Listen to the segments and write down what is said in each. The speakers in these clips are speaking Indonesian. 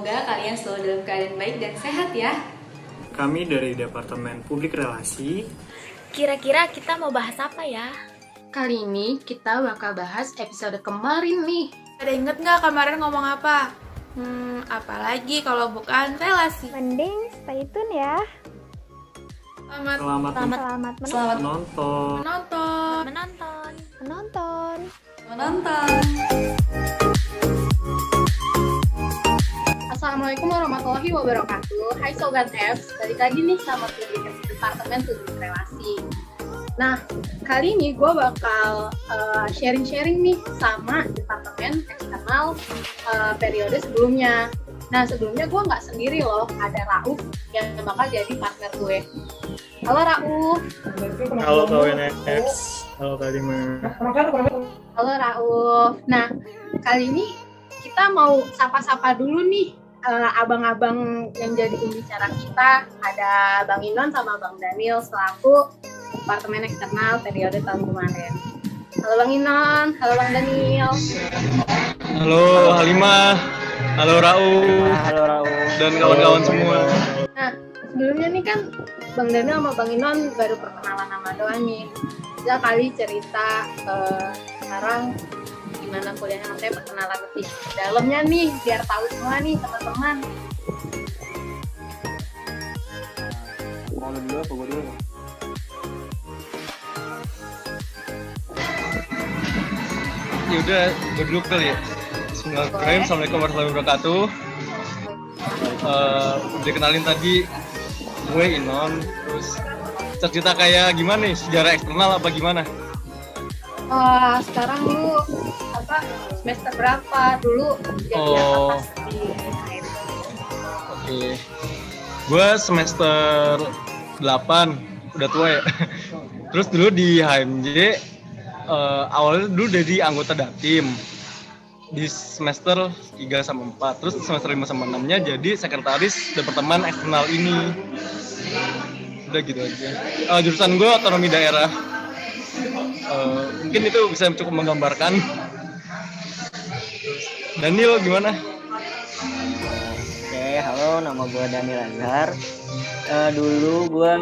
Semoga kalian selalu dalam keadaan baik dan sehat ya. Kami dari Departemen Publik Relasi. Kira-kira kita mau bahas apa ya? Kali ini kita bakal bahas episode kemarin nih. Ada inget nggak kemarin ngomong apa? Apalagi kalau bukan relasi. Mending stay tune ya. Selamat menonton. Menonton. Assalamualaikum warahmatullahi wabarakatuh. Hai Sobat F, balik lagi nih sama Departemen Publik Relasi. Nah, kali ini gue bakal sharing-sharing nih sama Departemen Eksternal periode sebelumnya. Nah, sebelumnya gue nggak sendiri loh, ada Rauf yang bakal jadi partner gue. Halo Rauf. Halo KWNX. Halo Kak Dima. Halo Rauf. Nah, kali ini kita mau sapa-sapa dulu nih abang-abang yang jadi pembicara kita. Ada Bang Inon sama Bang Daniel selaku Departemen Eksternal periode tahun kemarin. Halo Bang Inon, halo Bang Daniel. Halo Halimah. Halo Rauf. Dan kawan-kawan semua. Nah, sebelumnya nih kan Bang Daniel sama Bang Inon baru perkenalan nama doang nih. Bisa kali cerita sekarang gimana kuliahnya, maksudnya perkenalan lebih dalamnya nih biar tahu semua nih teman-teman. Mau lu dulu apa gue dulu? Ya udah, gue dulu kali ya. Bismillahirrahmanirrahim. Assalamualaikum warahmatullahi wabarakatuh. Udah kenalin tadi, gue Inon. Terus cerita kayak gimana nih, sejarah eksternal apa gimana? Sekarang lu semester berapa dulu jadi apa pas di HMJ? Oke. Gue semester 8, udah tua ya. Terus dulu di HMJ awalnya dulu jadi anggota Datim di semester 3 sama 4. Terus semester 5 sama 6-nya jadi sekretaris Departemen Eksternal ini. Udah gitu aja. Jurusan gue otonomi daerah. Mungkin itu bisa cukup menggambarkan. Daniel gimana? Oke, halo, nama gue Daniel Azhar. Dulu gue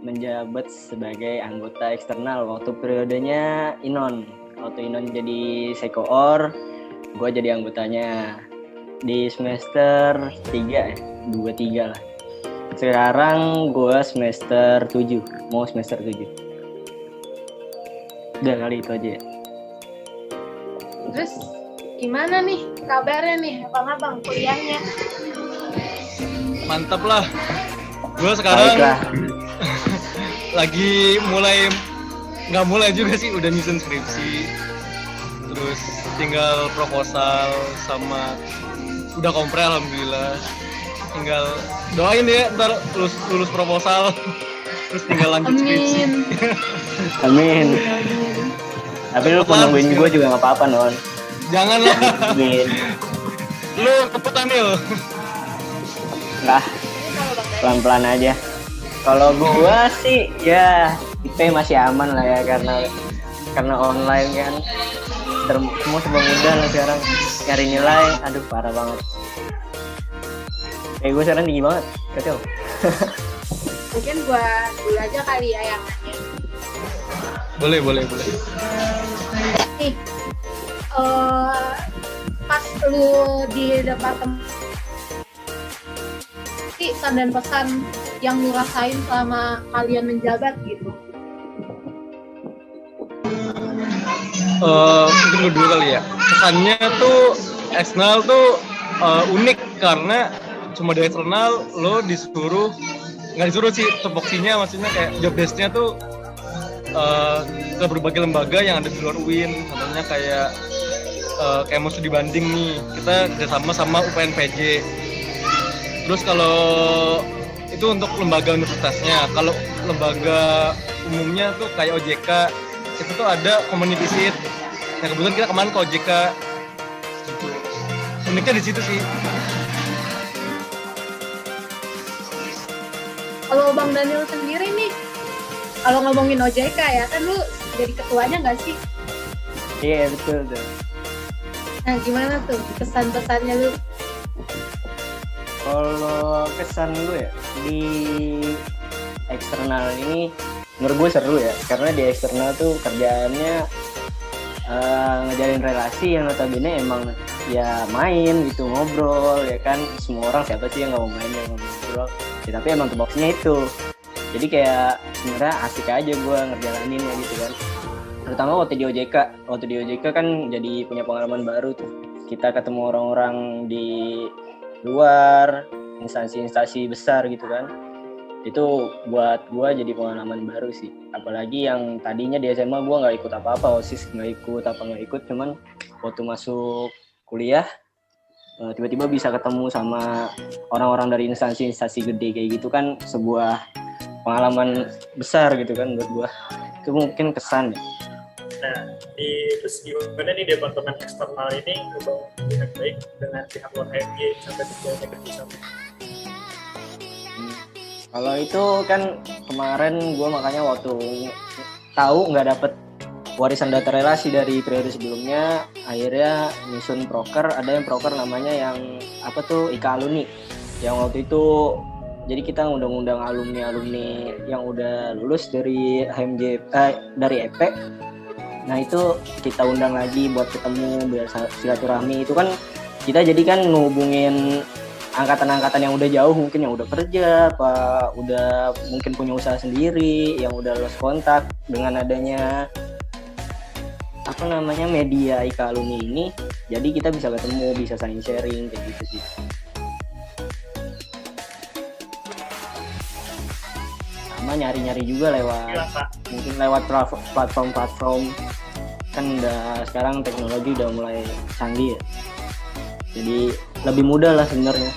menjabat sebagai anggota eksternal waktu periodenya Inon. Waktu Inon jadi sekoor, gue jadi anggotanya di semester 3, 2-3 lah. Sekarang gue semester 7, mau semester 7. Udah kali itu aja ya. Terus gimana nih kabarnya nih abang-abang kuliahnya? Mantap lah. Gue sekarang lagi nggak mulai juga sih, udah nyusun skripsi. Terus tinggal proposal sama udah kompre alhamdulillah. Tinggal doain ya ntar lulus proposal. Terus tinggal lanjut skripsi. Amin. Tapi lu nungguin gue juga nggak apa-apa Non. Jangan lah. Lu cepet Daniel. Lah, pelan-pelan aja. Kalau gue sih ya IP masih aman lah ya karena online kan. Semua serba mudah lah sekarang. Nyari nilai, aduh parah banget. Gue sekarang tinggi banget, kacau. Mungkin gue dulu aja kali ya yang nanya. Boleh. Nih, pas lu di departemen pesan dan pesan yang lu rasain selama kalian menjabat gitu. Mungkin gue dulu kali ya. Kesannya tuh eksternal tuh unik karena cuma di eksternal lo nggak disuruh sih tupoksinya, maksudnya kayak job desk-nya tuh ke berbagai lembaga yang ada di luar UIN. Contohnya kayak mau studi banding nih, kita kerjasama sama UPNPJ. Terus kalau itu untuk lembaga universitasnya, kalau lembaga umumnya tuh kayak OJK, itu tuh ada community visit. Nah kebetulan kita kemarin ke OJK. Gitu. Uniknya di situ sih. Kalau Bang Daniel sendiri nih, kalau ngomongin OJK ya kan lu jadi ketuanya nggak sih? Iya betul tuh. Nah gimana tuh pesan-pesannya lu? Kalau kesan gue ya, di eksternal ini menurut gue seru ya, karena di eksternal tuh kerjaannya ngejalin relasi yang notabene emang ya main gitu, ngobrol ya kan. Semua orang siapa sih yang nggak mau main, yang mau ngobrol ya, tapi emang tupoksinya itu. Jadi kayak sebenarnya asik aja gue ngerjalaninnya gitu kan. Terutama waktu di OJK kan jadi punya pengalaman baru tuh. Kita ketemu orang-orang di luar, instansi-instansi besar gitu kan. Itu buat gue jadi pengalaman baru sih. Apalagi yang tadinya di SMA gue nggak ikut apa-apa, OSIS nggak ikut, cuman waktu masuk kuliah tiba-tiba bisa ketemu sama orang-orang dari instansi-instansi gede kayak gitu kan, sebuah pengalaman besar gitu kan buat gue. Itu mungkin kesan ya. Nah, terus gimana nih departemen eksternal ini dengan baik dengan pihak luar HMG sampai terjadinya kerjasama? Kalau itu kan kemarin gue makanya waktu tahu nggak dapet warisan data relasi dari periode sebelumnya, akhirnya nyusun proker. Ada yang proker namanya yang apa tuh, IKA Alumni, yang waktu itu jadi kita ngundang-undang alumni yang udah lulus dari HMJ dari EP. Nah itu kita undang lagi buat ketemu biar silaturahmi. Itu kan kita jadi kan ngehubungin angkatan-angkatan yang udah jauh, mungkin yang udah kerja, apa udah mungkin punya usaha sendiri, yang udah lost kontak. Dengan adanya media IKA Alumni ini, jadi kita bisa ketemu, bisa saling sharing kayak gitu sih. Sama nyari-nyari juga mungkin lewat platform kan udah sekarang teknologi udah mulai canggih ya, jadi lebih mudah lah sebenarnya.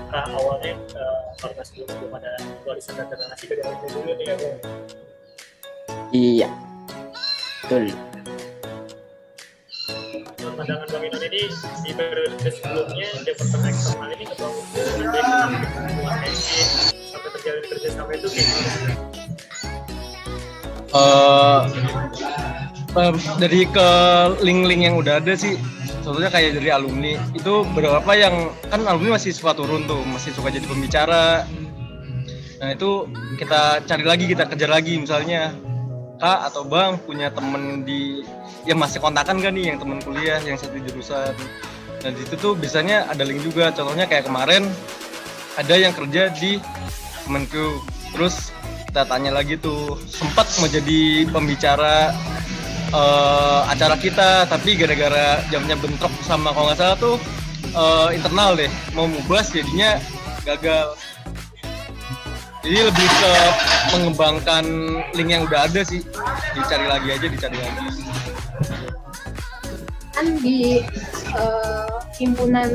Awalnya karena sebelum ada warisan data relasi dari awalnya dulu nih ya Bang? Iya, betul. Pandangan Bang Inon ini di periode sebelumnya departemen eksternal ini kebangun dengan baik dengan HMG sampai terjalin kerjasama itu gimana? Dari ke link-link yang udah ada sih, contohnya kayak dari alumni itu beberapa yang kan alumni masih suka turun tuh, masih suka jadi pembicara. Nah itu kita cari lagi, kita kejar lagi, misalnya Kak atau Bang punya temen yang masih kontakan gak nih, yang temen kuliah yang satu jurusan. Dan di situ tuh biasanya ada link juga, contohnya kayak kemarin ada yang kerja di Kemenku, terus kita tanya lagi tuh, sempat mau jadi pembicara acara kita, tapi gara-gara jamnya bentrok sama kalau nggak salah tuh internal deh, mau mubas jadinya gagal. Jadi lebih ke mengembangkan link yang udah ada sih, dicari lagi. Kan di himpunan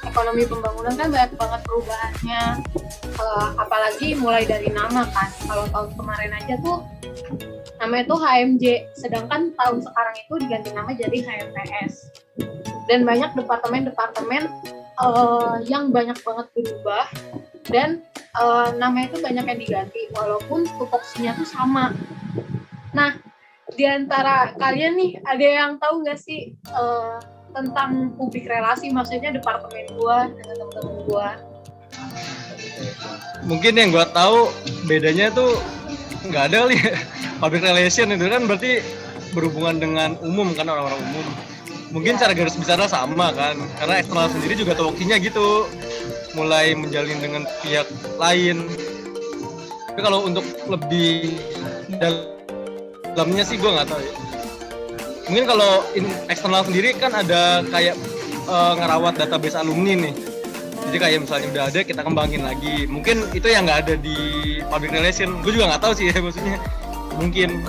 ekonomi pembangunan kan banyak banget perubahannya, apalagi mulai dari nama kan. Kalau tahun kemarin aja tuh namanya tuh HMJ, sedangkan tahun sekarang itu diganti nama jadi HMPS. Dan banyak departemen-departemen yang banyak banget berubah, dan namanya itu banyak yang diganti walaupun tupoksinya tuh sama. Nah, di antara kalian nih ada yang tahu nggak sih tentang publik relasi, maksudnya departemen gua dengan teman-teman gua? Mungkin yang gua tahu bedanya tuh nggak ada kali ya. Public relation itu kan berarti berhubungan dengan umum kan, orang-orang umum. Mungkin cara garis besarnya sama kan, karena eksternal sendiri juga tupoksinya gitu, mulai menjalin dengan pihak lain. Tapi kalau untuk lebih dalamnya sih gue nggak tahu ya. Mungkin kalau eksternal sendiri kan ada kayak ngerawat database alumni nih. Jadi kayak misalnya udah ada, kita kembangin lagi. Mungkin itu yang nggak ada di public relation. Gue juga nggak tahu sih ya, maksudnya. Mungkin.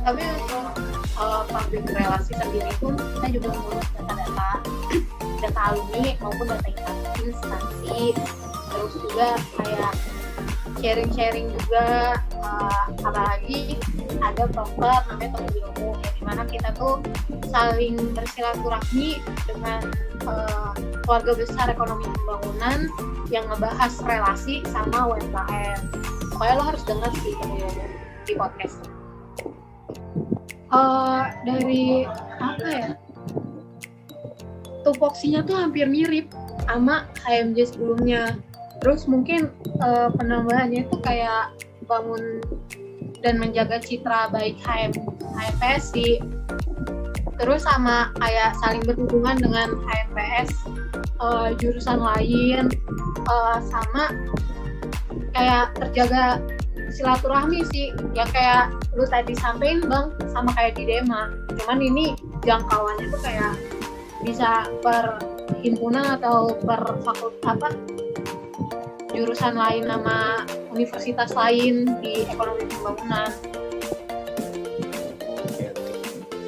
Tapi untuk public relasi sendiri pun kita juga mengurus data alumni maupun data instansi. Terus juga kayak sharing juga, apalagi ada proker namanya temu ilmu, di mana kita tuh saling bersilaturahmi dengan keluarga besar ekonomi pembangunan yang ngebahas relasi sama UMKM. Pokoknya lo harus dengar sih temu ilmu di podcast. Dari apa ya? Tupoksinya tuh hampir mirip sama HMJ sebelumnya. Terus mungkin penambahannya itu kayak bangun dan menjaga citra baik HMPSI. Terus sama kayak saling berhubungan dengan HMPS jurusan lain, sama kayak terjaga silaturahmi sih, ya kayak lu tadi sampein Bang, sama kayak di Dema. Cuman ini jangkauannya tuh kayak bisa per himpunan atau per fakultas jurusan lain sama universitas lain di ekonomi pembangunan.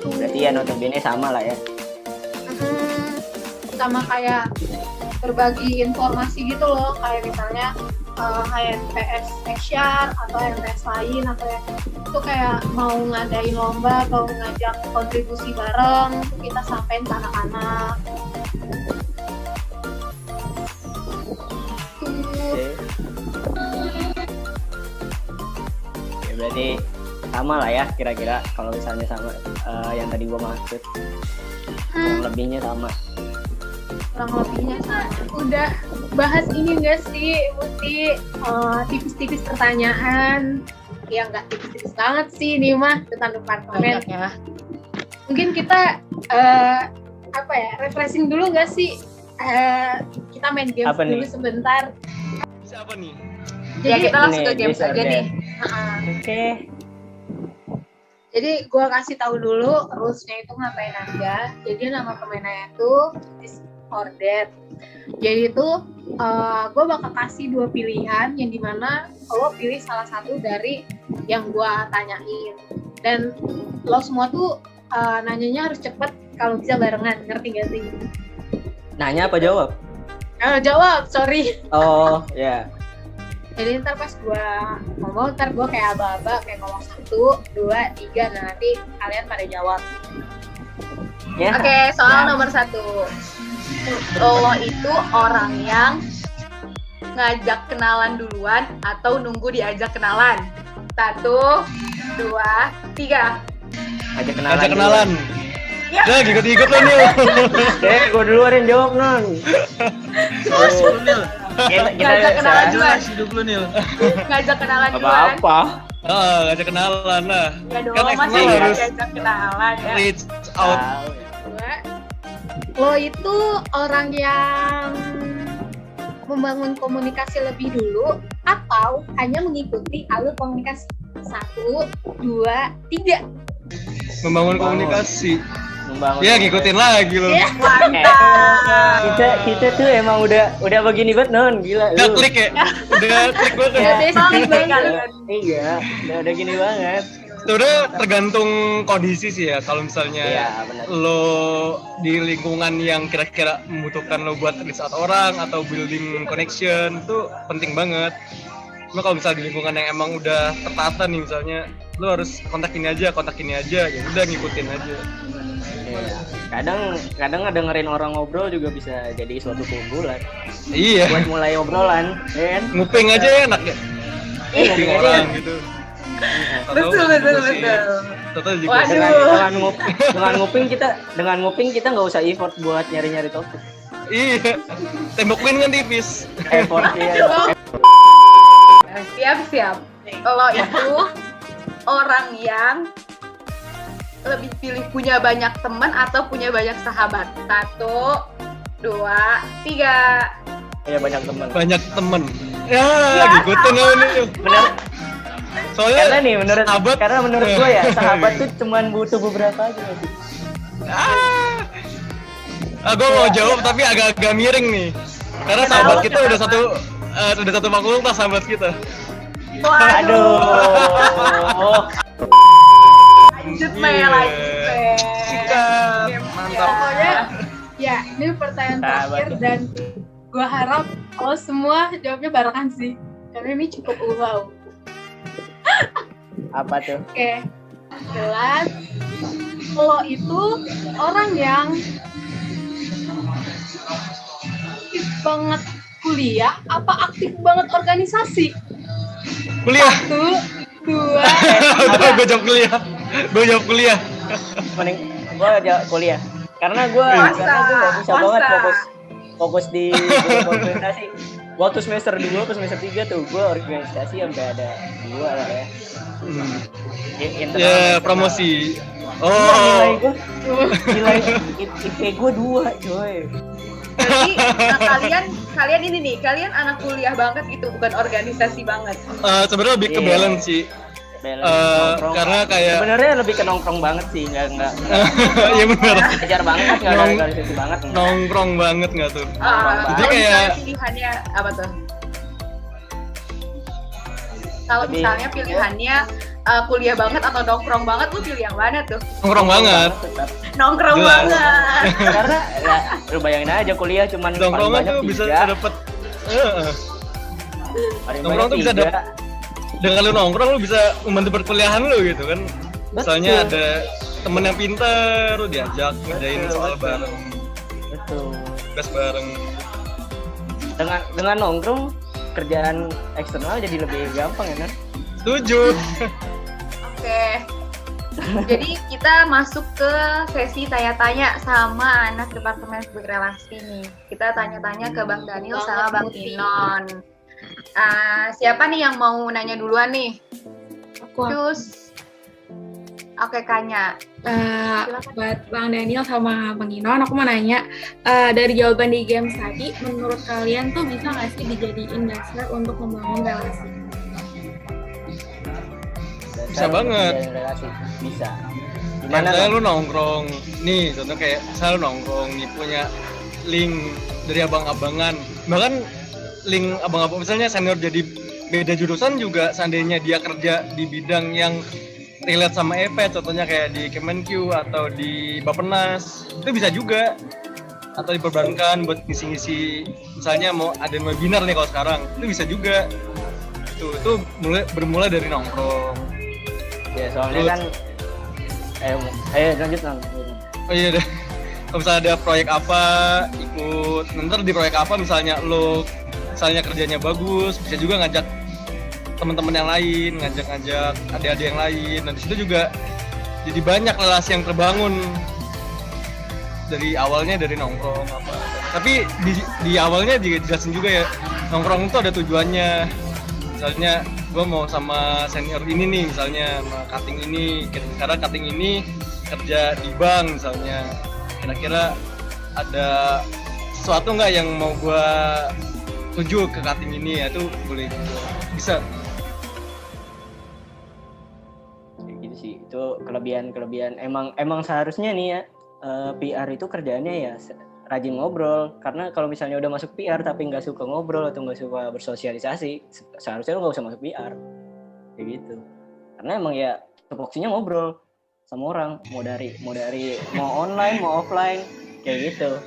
Berarti ya notabene sama lah ya. Sama kayak berbagi informasi gitu loh, kayak misalnya HMPS Asia atau HMPS lain atau ya, itu kayak mau ngadain lomba atau ngajak kontribusi bareng, kita sampein ke anak-anak. Oke, berarti sama lah ya kira-kira kalau misalnya sama yang tadi gua maksud. Kurang lebihnya sama. Kurang lebihnya sama. Udah bahas ini enggak sih, Muti? Tipis-tipis pertanyaan. Ya nggak tipis-tipis banget sih ini mah tentang departemen. Ya. Mungkin kita refreshing dulu nggak sih? Kita main game Apa dulu nih? sebentar. Siapa nih? Ya Jadi, kita langsung ke Nih, games aja nih. Oke. Jadi gue kasih tahu dulu rules-nya itu ngapain aja. Jadi nama permainannya itu disordered. Jadi itu gue bakal kasih 2 pilihan yang dimana lo pilih salah satu dari yang gue tanyain. Dan lo semua tuh nanyanya harus cepet kalau bisa barengan, ngerti gak sih? Nanya apa jawab? Jawab, sorry. Oh, ya. Jadi ntar pas gue ngomong, ntar gue kayak aba-aba, kayak ngomong 1, 2, 3, nah nanti kalian pada jawab. Ya. Oke, soal nomor 1. Lo itu orang yang ngajak kenalan duluan atau nunggu diajak kenalan? 1, 2, 3. Ajak kenalan. Ajak kenalan. Ya. Udah ikut-ikut lo nih. Gue duluan yang jawab, Non. Lu Nil. Ngajak kenalan duluan. Hidup lu Nil. Ngajak kenalan duluan. Apa-apa. Ngajak kenalan lah. Ya dong, Kan masih eksternal harus ngajak kenalan ya. reach out. Tahu. Lo itu orang yang membangun komunikasi lebih dulu atau hanya mengikuti alur komunikasi? 1, 2, 3. Membangun komunikasi. Membangun. Ya ngikutin lagi lo. Ya. Kita tuh emang udah begini banget, Non. Gila Udah lu. klik ya. Udah klik banget. Udah besti banget. Iya, udah gini banget. Sebenarnya tergantung kondisi sih ya. Kalau misalnya Iya, benar. lo di lingkungan yang kira-kira membutuhkan lo buat reach out orang atau building connection itu penting banget. Cuma kalau misalnya di lingkungan yang emang udah tertata nih, misalnya lo harus kontak ini aja, ya udah ngikutin aja. Iya. Kadang dengerin orang ngobrol juga bisa jadi suatu keunggulan. Iya. Buat mulai obrolan, ya kan? Nguping aja enak ya. Nguping Iya, orang gitu. Betul. Tahu juga. Waduh. Dengan nguping kita nggak usah effort buat nyari topik. Iya. Tembok pin kan tipis. Effort ya. Siap. Lo itu orang yang lebih pilih punya banyak teman atau punya banyak sahabat? 1, 2, 3. Ya banyak teman. Banyak temen. Ya, ngikutin lo nih. Bener. Soalnya Karena nih sahabat, menurut gue ya sahabat tuh cuman butuh beberapa aja. gue mau jawab tapi agak miring nih. Karena sahabat kita udah satu fakultas sahabat kita. Aduh. Lanjut Mel. Sikat. Mantap. Pokoknya ya ini pertanyaan terakhir dan gue harap lo semua jawabnya barengan sih, karena ini cukup wow. Apa tuh? Oke, jelas lo itu orang yang aktif banget kuliah apa aktif banget organisasi? Kuliah. 1, 2, Udah gue jawab kuliah. Gue jawab kuliah. Mending gue kuliah. Karena gue nggak bisa banget fokus di organisasi. Waktu semester 2 ke semester 3 tuh gue organisasi sampai ada 2 lah ya. Ya, promosi. Nilai IP gue 2 coy. Berarti kalian ini nih, kalian anak kuliah banget gitu, bukan organisasi banget. Sebenarnya lebih ke balance sih. Karena kayak sebenarnya lebih ke nongkrong banget sih, nggak iya benar. kejar banget, nggak ada organisasi banget. Nongkrong banget nggak tuh? Jadi kayak pilihannya apa tuh? Kalau misalnya pilihannya kuliah banget atau nongkrong banget, lu pilih yang mana tuh? Nongkrong banget. Nongkrong banget. Karena ya, lu bayangin aja kuliah cuman nongkrong tuh bisa dapet. Nongkrong tuh bisa dapet. Dengan lu nongkrong lu bisa membantu perkuliahan lu gitu kan. Misalnya ada temen yang pintar, lu diajak ngerjain soal bareng. Betul. Tugas bareng. Dengan nongkrong kerjaan eksternal jadi lebih gampang ya kan? Setuju. Oke. Jadi kita masuk ke sesi tanya-tanya sama anak Departemen Publik Relasi nih. Kita tanya-tanya ke Bang Daniel sama Bang Inon. Siapa nih yang mau nanya duluan nih? Terus, oke Kanya. Buat Bang Daniel sama Bang Inon, aku mau nanya, dari jawaban di games tadi, menurut kalian tuh bisa nggak sih dijadiin dasar untuk membangun relasi? Bisa banget. Bisa. Gimana kan? Lu nongkrong, nih contoh kayak saya lu nongkrong nih punya link dari abang-abangan, bahkan link abang-abang misalnya senior jadi beda jurusan juga seandainya dia kerja di bidang yang relate sama EP, contohnya kayak di Kemenq atau di Bappenas, itu bisa juga. Atau diperbankan buat ngisi-ngisi, misalnya mau ada webinar nih kalau sekarang, itu bisa juga. Itu bermula dari nongkrong. Ya soalnya kan lanjut. Oh iya deh. Kalau misalnya ada proyek apa, ikut. Nanti di proyek apa misalnya misalnya kerjanya bagus, bisa juga ngajak teman-teman yang lain, ngajak adik-adik yang lain. Nah di situ juga jadi banyak relasi yang terbangun dari awalnya dari nongkrong apa. Tapi di awalnya juga dijelasin juga ya, nongkrong itu ada tujuannya. Misalnya gue mau sama senior ini nih, misalnya sama cutting ini, sekarang cutting ini kerja di bank misalnya. Kira-kira ada sesuatu nggak yang mau gue tuju ke cutting ini, ya itu boleh bisa. Kayak gitu sih, itu kelebihan emang seharusnya nih ya, PR itu kerjaannya ya rajin ngobrol. Karena kalau misalnya udah masuk PR tapi nggak suka ngobrol atau nggak suka bersosialisasi, seharusnya lo nggak usah masuk PR kayak gitu. Karena emang ya tupoksinya ngobrol sama orang, mau online mau offline kayak gitu.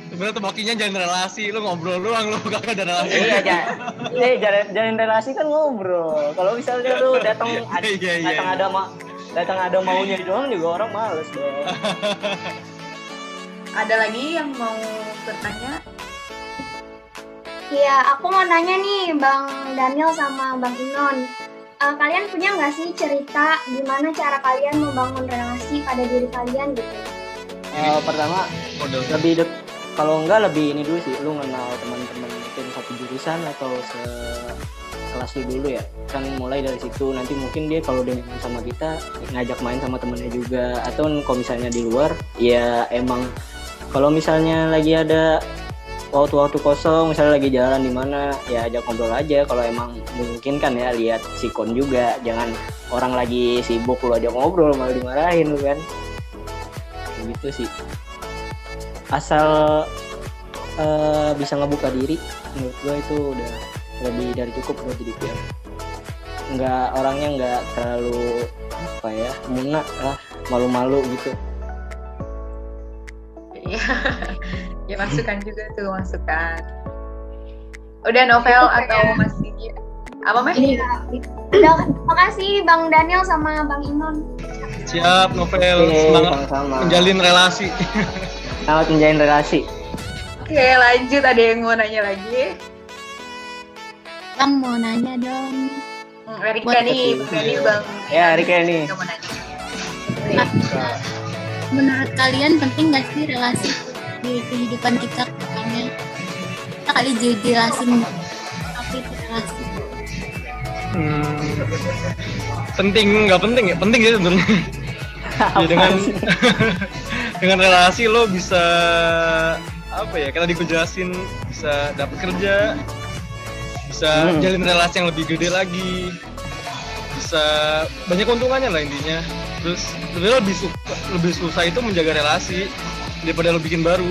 Sebenarnya tupoksinya jalan relasi, lu ngobrol doang, lu gak ada relasi. Iya, jalan relasi kan ngobrol. Kalau misalnya lu datang ada maunya doang juga orang males dong. Ada lagi yang mau bertanya? Iya, aku mau nanya nih Bang Daniel sama Bang Inon. Kalian punya nggak sih cerita gimana cara kalian membangun relasi pada diri kalian gitu? Pertama, kalau enggak lebih ini dulu sih, lu kenal teman-teman mungkin satu jurusan atau sekelas lu dulu ya. Kan mulai dari situ, nanti mungkin dia kalau udah nyaman sama kita, ngajak main sama temennya juga. Atau kalau misalnya di luar, ya emang kalau misalnya lagi ada waktu-waktu kosong, misalnya lagi jalan di mana, ya ajak ngobrol aja. Kalau emang mungkin kan ya, lihat sikon juga. Jangan orang lagi sibuk lu ajak ngobrol malah dimarahin lu kan. Gitu sih. Asal bisa ngebuka diri, menurut gue itu udah lebih dari cukup buat jadi PR. Orangnya nggak terlalu munak lah, malu-malu gitu. Ya masukan juga tuh, masukan. Udah Novel atau masih apa Meh? Udah, makasih Bang Daniel sama Bang Inon. Siap Novel, semangat menjalin relasi. Selamat menjalin relasi. Oke, lanjut, ada yang mau nanya lagi? Bang mau nanya dong. Rika nih, Bang. Ya, Rika nih. Menurut kalian penting nggak sih relasi di kehidupan kita kedepannya? Kita kali jelasin apa itu relasi. Penting nggak penting ya? Penting sih sebenarnya. Ya, dengan relasi lo bisa apa ya? Kita dijelasin bisa dapat kerja, bisa jalin relasi yang lebih gede lagi, bisa banyak keuntungannya lah intinya. Terus sebenarnya lebih susah itu menjaga relasi daripada lo bikin baru.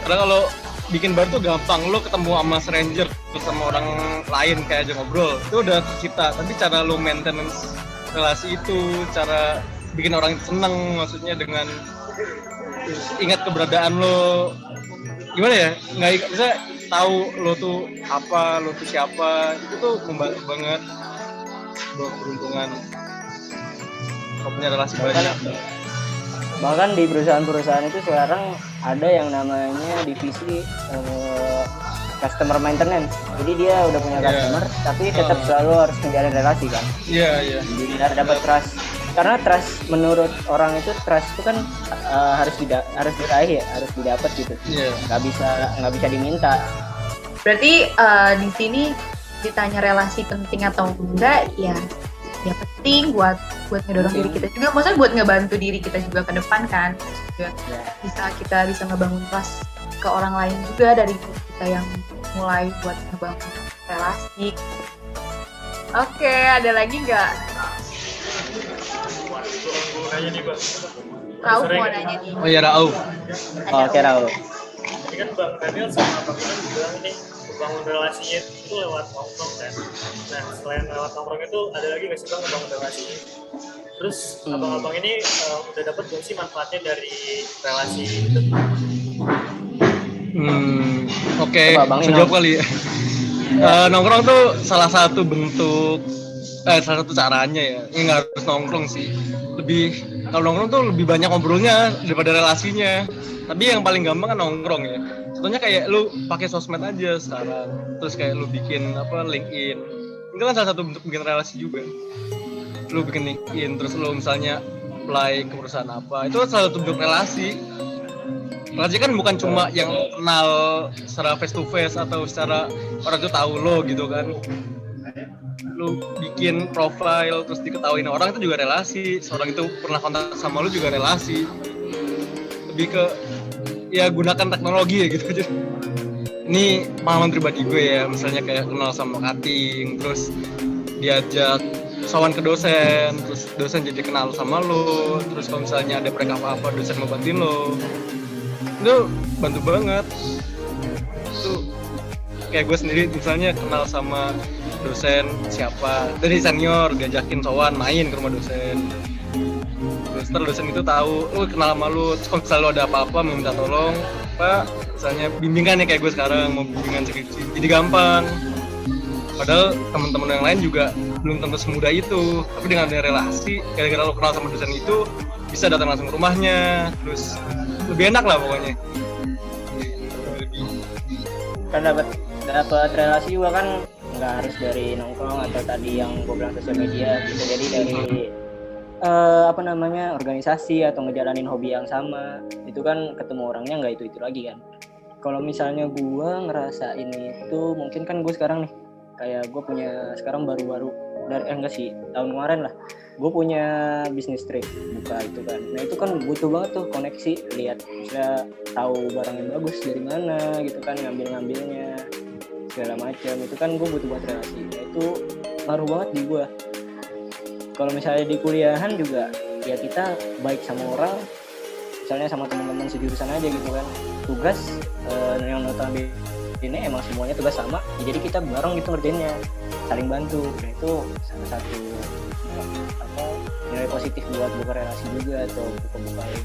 Karena kalau bikin baru tuh gampang, lo ketemu sama stranger, sama orang lain kayak aja ngobrol, itu udah tercipta. Tapi cara lo maintenance relasi itu, cara bikin orang seneng, maksudnya dengan ingat keberadaan lo, gimana ya? Nggak bisa tahu lo tuh apa, lo tuh siapa, itu tuh membantu banget beruntungan. Kalau punya relasi banyak. Bahkan di perusahaan-perusahaan itu sekarang ada yang namanya divisi customer maintenance. Jadi dia udah punya customer, tapi tetap selalu harus menjalin relasi kan. Iya. Jadi biar dapat trust. Karena trust menurut orang itu trust itu kan harus diraih ya, harus didapat gitu. Iya. Nggak bisa diminta. Berarti di sini ditanya relasi penting atau enggak, ya penting buat ngedorong diri kita juga, maksudnya buat ngebantu diri kita juga ke depan kan, juga kita bisa ngebangun trust ke orang lain juga dari kita yang mulai buat ngebangun relasi. Oke, ada lagi nggak? Nanya nih Bang. Rauf mau nanya nih. Oh iya, Rauf. Oke, Rauf. Ini kan Bang Daniel sama Bang Inon bilang nih, membangun relasinya itu lewat nongkrong kan. Nah, selain lewat nongkrong itu ada lagi nggak sih Bang membangun relasinya? Terus abang-abang ini udah dapat belum sih manfaatnya dari relasi itu? Oke, bisa jawab kali ya. Nongkrong tuh salah satu bentuk, salah satu caranya ya. Ini nggak harus nongkrong sih. Kalau nongkrong tuh lebih banyak ngobrolnya daripada relasinya. Tapi yang paling gampang kan nongkrong ya. Contohnya kayak lu pakai sosmed aja sekarang, terus kayak lu bikin LinkedIn. Itu kan salah satu bentuk bikin relasi juga. Lu bikin LinkedIn, terus lu misalnya apply ke perusahaan apa, itu salah satu bentuk relasi. Relasi kan bukan cuma yang kenal secara face to face atau secara orang itu tahu lo gitu kan. Lu bikin profile terus diketahuin orang itu juga relasi. Seorang itu pernah kontak sama lu juga relasi. Lebih ke ya gunakan teknologi ya gitu aja. Ini pengalaman pribadi gue ya, misalnya kayak kenal sama cutting, terus diajak sowan ke dosen, terus dosen jadi kenal sama lo, terus kalau misalnya ada proyek apa-apa dosen mau bantuin lo, itu bantu banget. Itu kayak gue sendiri misalnya kenal sama dosen siapa dari senior, diajakin sowan main ke rumah dosen. Terus dosen itu tahu, kenal sama lu, terus kalau misalnya lu ada apa-apa mau minta tolong, Pak, misalnya bimbingan ya kayak gue sekarang mau bimbingan skripsi, jadi gampang. Padahal teman-teman yang lain juga belum tentu semudah itu, tapi dengan ada relasi, gara-gara lu kenal sama dosen itu, bisa datang langsung ke rumahnya, terus lebih enak lah pokoknya. Kan dapat relasi juga kan nggak harus dari nongkrong atau tadi yang gue bilang sosial media, bisa jadi dari organisasi atau ngejalanin hobi yang sama. Itu kan ketemu orangnya nggak itu lagi kan. Kalau misalnya gue ngerasain itu, mungkin kan gue sekarang nih kayak gue punya sekarang baru-baru dari enggak sih tahun kemarin lah, gue punya bisnis trip buka itu kan. Nah itu kan butuh banget tuh koneksi, lihat misalnya tahu barang yang bagus dari mana gitu kan, ngambilnya segala macam. Itu kan gue butuh buat relasi. Nah itu ngaruh banget di gue. Kalau misalnya di kuliahan juga ya kita baik sama orang, misalnya sama teman-teman sejurusan aja gitu kan, tugas yang notabene ini emang semuanya tugas sama ya, jadi kita bareng gitu ngerjainnya, saling bantu. Nah itu salah satu nilai positif buat buka relasi juga atau buka-bukain.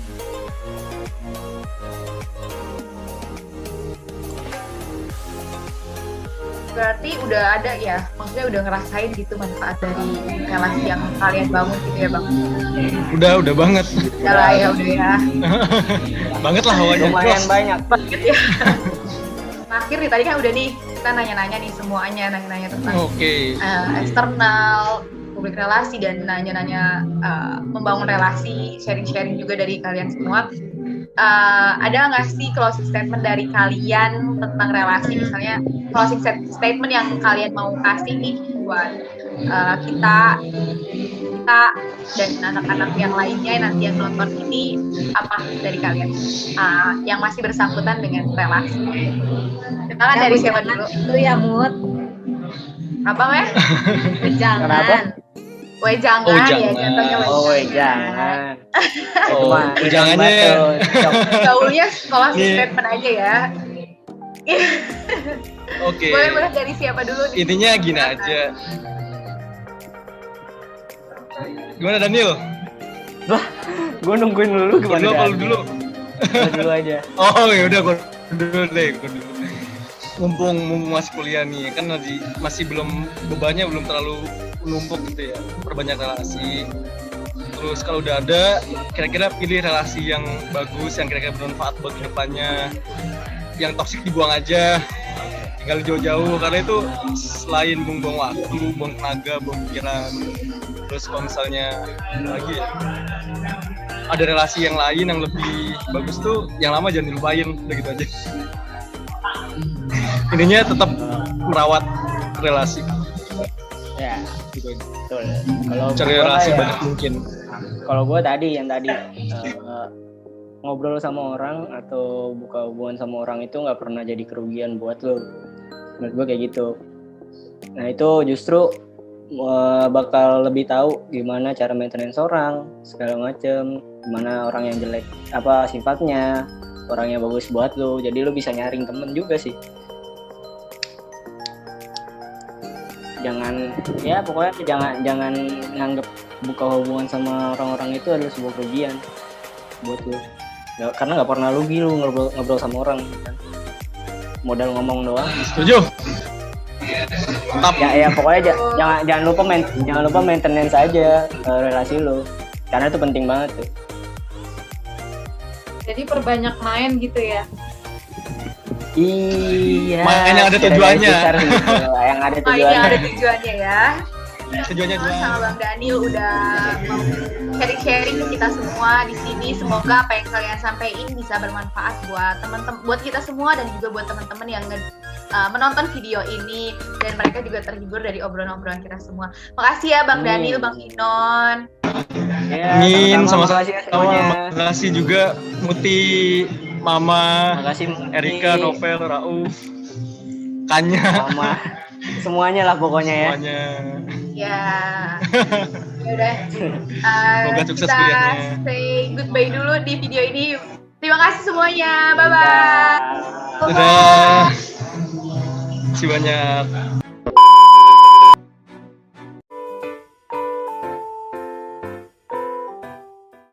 Berarti udah ada ya, maksudnya udah ngerasain gitu manfaat dari relasi yang kalian bangun gitu ya Bang? Udah banget. Udah lah ya, udah ya. Banget lah awalnya. Lumayan banyak. Banget ya. Terakhir nih, tadi kan udah nih, kita nanya-nanya nih semuanya, nanya-nanya tentang eksternal, publik relasi dan nanya-nanya membangun relasi, sharing-sharing juga dari kalian semua. Ada nggak sih closing statement dari kalian tentang relasi, misalnya closing statement yang kalian mau kasih nih buat kita dan anak-anak yang lainnya nanti yang nonton ini, apa dari kalian yang masih bersangkutan dengan relasi? Kita kan dari siapa dulu? Itu ya Mut. Apa Meh? Kenapa? Jangan. Weh jangan, Oh, ya jangan. contohnya Oh, jangan. Oh, jangannya Gaulnya closing Nih. statement aja ya. oke. Boleh dari siapa dulu nih? Intinya gini aja. Gimana Daniel? Gue nungguin dulu gimana? Dulu apa lu Dan? dulu? Lu dulu aja. Oh ya udah gue dulu deh. Mumpung masih kuliah nih, kan masih belum, bebannya belum terlalu menumpuk gitu ya. Perbanyak relasi. Terus kalau udah ada, kira-kira pilih relasi yang bagus, yang kira-kira bermanfaat buat kedepannya. Yang toksik dibuang aja, tinggal jauh-jauh, karena itu selain buang waktu, buang tenaga, buang pikiran. Terus kalau misalnya lagi ya, ada relasi yang lain yang lebih bagus tuh, yang lama jangan dilupain, udah gitu aja. Intinya tetap merawat relasi. Ya, Gitu aja. betul. Kalau Cari gua relasi ya, banyak mungkin. kalau gue tadi ngobrol sama orang atau buka hubungan sama orang itu nggak pernah jadi kerugian buat lo. Menurut gue kayak gitu. Nah itu justru bakal lebih tahu gimana cara maintenance orang segala macem, gimana orang yang jelek apa sifatnya, orang yang bagus buat lo. Jadi lo bisa nyaring temen juga sih. Pokoknya jangan nganggep buka hubungan sama orang-orang itu adalah sebuah kerugian buat lo. Karena nggak pernah rugi lu ngobrol sama orang kan. Modal ngomong doang. Setuju? Mantap. Ya pokoknya jangan lupa maintenance aja relasi lu. Karena itu penting banget tuh. Jadi perbanyak main gitu ya. Iya. Main yang ada tujuannya. Yang ada Ini yang ada tujuannya. tujuannya ya. Tujuannya dua. Sama Bang Daniel udah mau sharing-sharing ke kita semua di sini. Semoga apa yang kalian sampaikan bisa bermanfaat buat teman-teman, buat kita semua dan juga buat teman-teman yang menonton video ini dan mereka juga terhibur dari obrolan-obrolan kita semua. Makasih ya Bang Daniel, Bang Inon. Ya, Min, sama-sama. makasih ya semuanya. Makasih juga Muti, Mama, Makasih Muti, Erika, Novel, Rauf, Kanya, Mama. Semuanya lah pokoknya ya. semuanya. Ya. Udah. Semoga sukses Kita kuliahnya. say goodbye dulu di video ini. Terima kasih semuanya. Bye bye. Dadah. Terima kasih banyak.